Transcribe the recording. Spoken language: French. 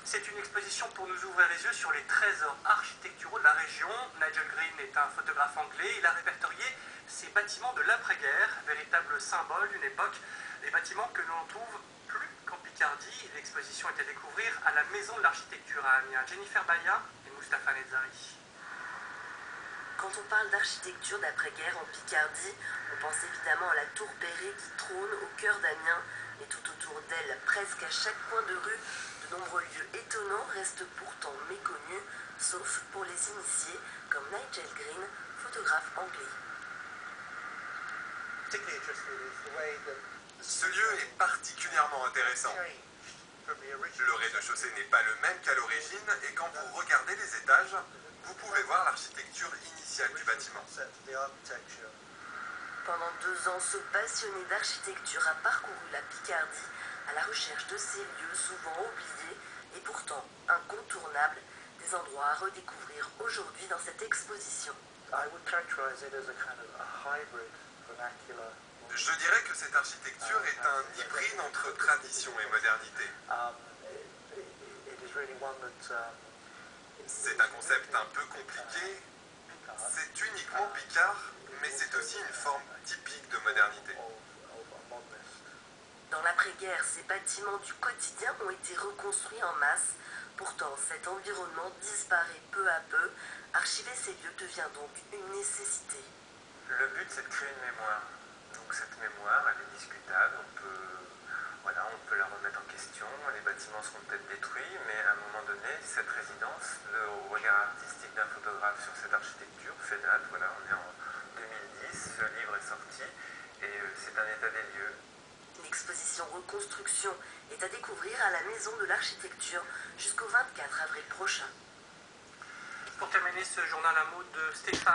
C'est une exposition pour nous ouvrir les yeux sur les trésors architecturaux de la région. Nigel Green est un photographe anglais. Il a répertorié ces bâtiments de l'après-guerre, véritables symboles d'une époque, des bâtiments que l'on trouve plus qu'en Picardie. L'exposition est à découvrir à la Maison de l'Architecture à Amiens. Jennifer Baya et Mustapha Nezari. Quand on parle d'architecture d'après-guerre en Picardie, on pense évidemment à la tour Perret qui trône au cœur d'Amiens. Et tout autour d'elle, presque à chaque coin de rue, de nombreux lieux étonnants restent pourtant méconnus, sauf pour les initiés, comme Nigel Green, photographe anglais. Ce lieu est particulièrement intéressant. Le rez-de-chaussée n'est pas le même qu'à l'origine et quand vous regardez les étages, vous pouvez voir l'architecture initiale du bâtiment. Pendant 2 ans, ce passionné d'architecture a parcouru la Picardie à la recherche de ces lieux souvent oubliés et pourtant incontournables, des endroits à redécouvrir aujourd'hui dans cette exposition. Je dirais que cette architecture est un hybride entre tradition et modernité. C'est un concept un peu compliqué. C'est uniquement picard, mais c'est aussi une forme typique de modernité. Dans l'après-guerre, ces bâtiments du quotidien ont été reconstruits en masse. Pourtant, cet environnement disparaît peu à peu. Archiver ces lieux devient donc une nécessité. Le but, c'est de créer une mémoire. Donc cette mémoire, elle est discutable. On peut la remettre en question. Les bâtiments seront peut-être détruits, mais à un moment donné, cette résidence, le regard artistique d'un photographe sur cette architecture fait date. Voilà, on est en 2010, ce livre est sorti et c'est un état des lieux. L'exposition Reconstruction est à découvrir à la Maison de l'Architecture jusqu'au 24 avril prochain. Pour terminer ce journal, un mot de Stéphane.